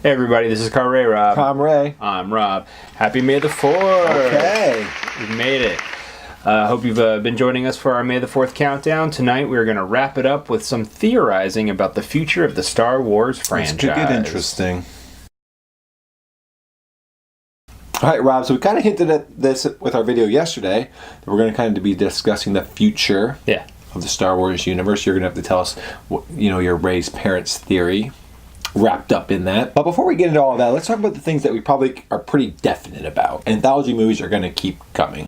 Hey everybody, this is Ray Rob. I'm Ray. I'm Rob. Happy May the 4th! Okay. We've made it. Hope you've been joining us for our May the 4th countdown. Tonight we're going to wrap it up with some theorizing about the future of the Star Wars franchise. It's going to get interesting. All right, Rob, so we kind of hinted at this with our video yesterday, that we're going to kind of be discussing the future of the Star Wars universe. You're going to have to tell us, your Rey's parents' theory wrapped up in that. But before we get into all of that, let's talk about the things that we probably are pretty definite about. Anthology movies are going to keep coming.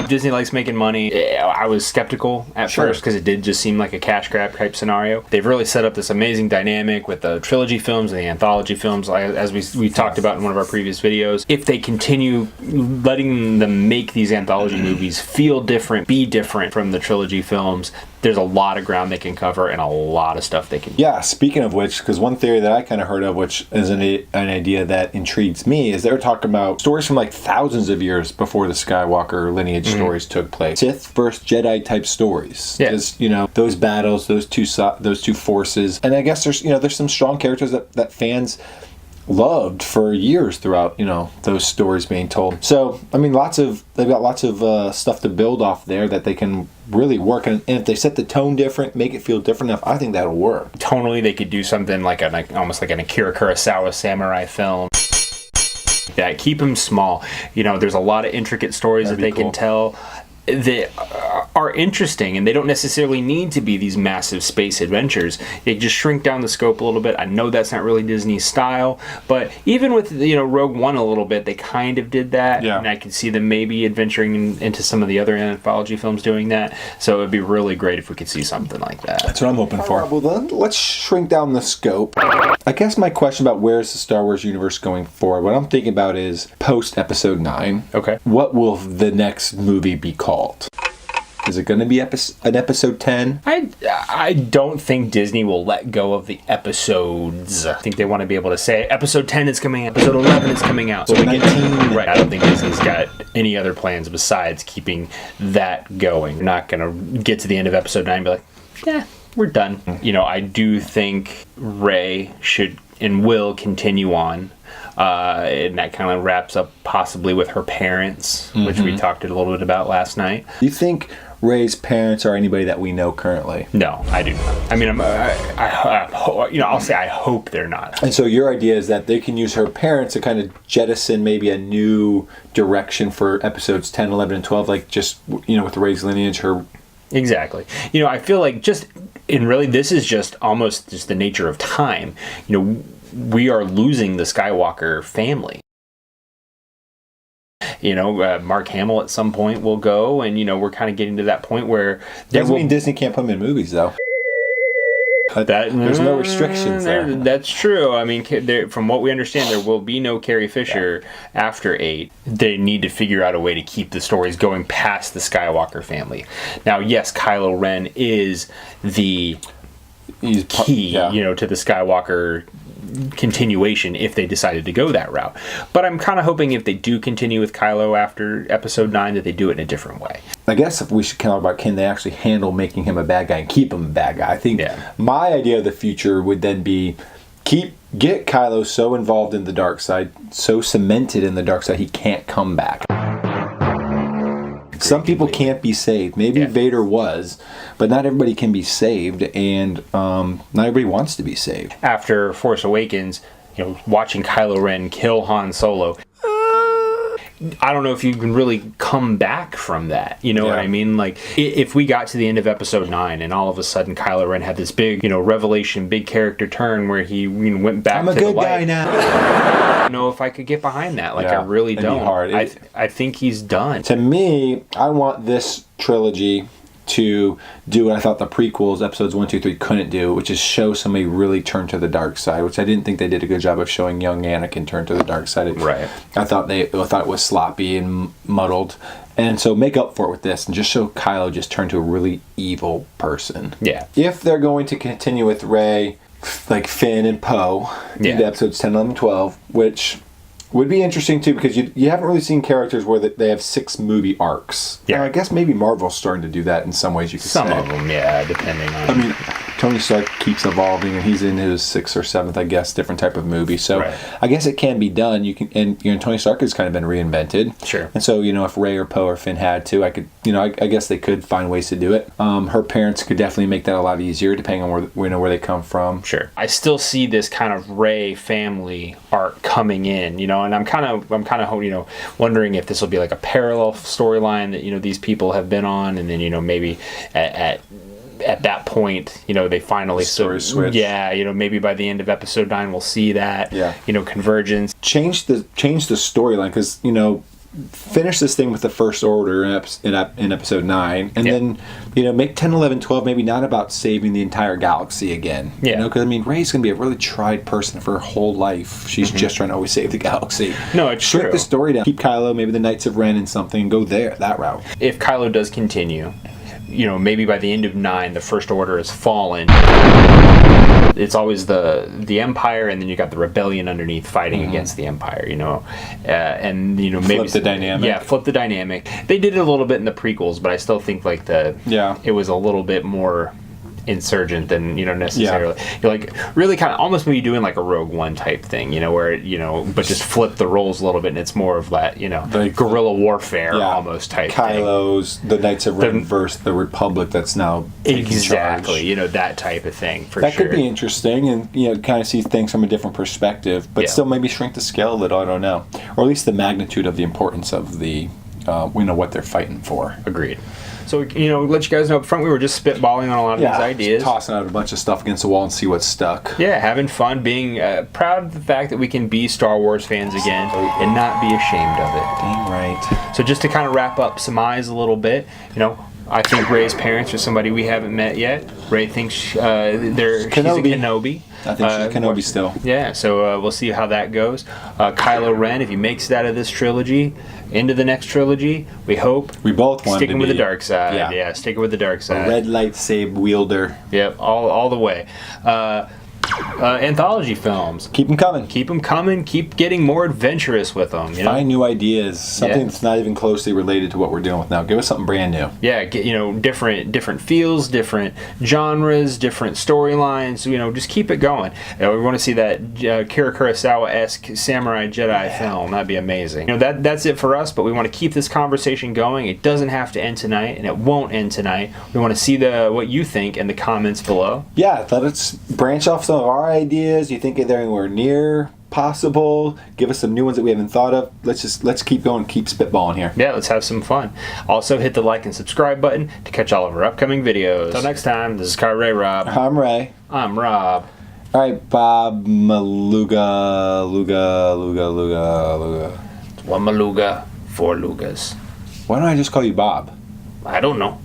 Disney likes making money. I was skeptical at first because it did just seem like a cash grab type scenario. They've really set up this amazing dynamic with the trilogy films and the anthology films, as we talked about in one of our previous videos. If they continue letting them make these anthology movies feel different, be different from the trilogy films, there's a lot of ground they can cover and a lot of stuff they can do. Yeah, speaking of which, because one theory that I kind of heard of, which is an idea that intrigues me, is they were talking about stories from like thousands of years before the Skywalker lineage stories took place. Sith versus Jedi type stories. Yeah. Because, those battles, those two forces. And I guess there's some strong characters that fans loved for years throughout, those stories being told. So, I mean, they've got lots of stuff to build off there that they can really work. And if they set the tone different, make it feel different enough, I think that'll work. Tonally, they could do something like almost like an Akira Kurosawa samurai film. Yeah, keep them small. There's a lot of intricate stories that they can tell that are interesting, and they don't necessarily need to be these massive space adventures. They just shrink down the scope a little bit. I know that's not really Disney's style, but even with Rogue One a little bit, they kind of did that, and I could see them maybe adventuring into some of the other anthology films doing that. So it'd be really great if we could see something like that. That's what I'm hoping for. Well, then let's shrink down the scope. I guess my question about where's the Star Wars universe going forward, what I'm thinking about is post Episode 9. Okay. What will the next movie be called? Is it going to be an episode 10? I don't think Disney will let go of the episodes. I think they want to be able to say episode 10 is coming out, episode 11 is coming out. So 19. Right. I don't think Disney's got any other plans besides keeping that going. They're not going to get to the end of episode 9 and be like, yeah, we're done. I do think Rey should and will continue on. And that kind of wraps up possibly with her parents, which we talked a little bit about last night. Do you think Rey's parents are anybody that we know currently? No, I do not. I mean, I'll say I hope they're not. And so your idea is that they can use her parents to kind of jettison maybe a new direction for episodes 10, 11, and 12, like just, with Rey's lineage, her... Exactly. I feel like this is just almost just the nature of time. We are losing the Skywalker family. Mark Hamill at some point will go, and we're kind of getting to that point where doesn't mean Disney can't put them in movies though. There's no restrictions there. That's true. I mean, from what we understand, there will be no Carrie Fisher after 8. They need to figure out a way to keep the stories going past the Skywalker family. Now, yes, Kylo Ren is the key, to the Skywalker continuation if they decided to go that route. But I'm kind of hoping if they do continue with Kylo after episode 9 that they do it in a different way. I guess if we should count about can they actually handle making him a bad guy and keep him a bad guy. I think my idea of the future would then be get Kylo so involved in the dark side, so cemented in the dark side he can't come back. Some people can't be saved. Maybe Vader was, but not everybody can be saved, and not everybody wants to be saved. After Force Awakens, watching Kylo Ren kill Han Solo, I don't know if you can really come back from that. You know what I mean? Like, if we got to the end of episode 9 and all of a sudden Kylo Ren had this big, revelation, big character turn where he went back to the light. I'm a good guy now. I don't know if I could get behind that. Like, I really don't. Hard. I think he's done. To me, I want this trilogy to do what I thought the prequels, episodes 1, 2, 3, couldn't do, which is show somebody really turn to the dark side, which I didn't think they did a good job of showing young Anakin turn to the dark side. Right. I thought it was sloppy and muddled. And so make up for it with this and just show Kylo just turn to a really evil person. Yeah. If they're going to continue with Rey, like Finn and Poe, into episodes 10, 11, 12, which would be interesting too, because you haven't really seen characters where they have 6 movie arcs. Yeah. I guess maybe Marvel's starting to do that in some ways. You could say some of them, depending on. I mean, Tony Stark keeps evolving, and he's in his 6th or 7th, I guess, different type of movie. So I guess it can be done. You can, and Tony Stark has kind of been reinvented. Sure. And so if Rey or Poe or Finn had to, I could, I guess they could find ways to do it. Her parents could definitely make that a lot easier, depending on where they come from. Sure. I still see this kind of Rey family arc coming in, and I'm kind of wondering if this will be like a parallel storyline that these people have been on, and then maybe at that point, they finally story switch. Yeah, maybe by the end of episode 9 we'll see that. Yeah. Convergence. Change the storyline, because finish this thing with the First Order in episode 9, and then make 10, 11, 12 maybe not about saving the entire galaxy again. Yeah. Because Rey's gonna be a really tried person for her whole life. She's just trying to always save the galaxy. No, it's Shrink true. the story down. Keep Kylo, maybe the Knights of Ren and something. Go that route. If Kylo does continue, maybe by the end of 9 the First Order has fallen. It's always the Empire, and then you got the rebellion underneath fighting against the Empire, and maybe flip the dynamic. Yeah, flip the dynamic. They did it a little bit in the prequels, but I still think it was a little bit more insurgent than necessarily. You're like really kind of almost maybe doing like a Rogue One type thing, where but just flip the roles a little bit, and it's more of that the guerrilla warfare almost type Kylo's thing. The Knights of Ren versus the Republic that's now taking charge. That type of thing for that sure. Could be interesting, and kind of see things from a different perspective, but still maybe shrink the scale a little. I don't know, or at least the magnitude of the importance of the what they're fighting for. Agreed. So, let you guys know up front, we were just spitballing on a lot of these ideas. Tossing out a bunch of stuff against the wall and see what's stuck. Yeah, having fun, being proud of the fact that we can be Star Wars fans again and not be ashamed of it. Dang right. So just to kind of wrap up some eyes a little bit, I think Rey's parents are somebody we haven't met yet. Rey thinks she's a Kenobi. I think she's a Kenobi still. Yeah, so we'll see how that goes. Kylo Ren, if he makes it out of this trilogy, into the next trilogy, we hope. We both want sticking with the dark side. Yeah, sticking with the dark side. A red lightsaber wielder. Yep, all the way. Anthology films. Keep them coming. Keep them coming. Keep getting more adventurous with them. Find new ideas. Something that's not even closely related to what we're dealing with now. Give us something brand new. Yeah, get different feels, different genres, different storylines. Just keep it going. We want to see that Akira Kurosawa-esque samurai Jedi film. That'd be amazing. That's it for us. But we want to keep this conversation going. It doesn't have to end tonight, and it won't end tonight. We want to see what you think in the comments below. Yeah, let us branch off some of our ideas. You think they're anywhere near possible? Give us some new ones that we haven't thought of. Let's keep going, keep spitballing here. Yeah, let's have some fun. Also, hit the like and subscribe button to catch all of our upcoming videos. Until next time, this is Car Ray Rob. I'm Ray. I'm Rob. All right, Bob Maluga. One Maluga, 4 Lugas. Why don't I just call you Bob? I don't know.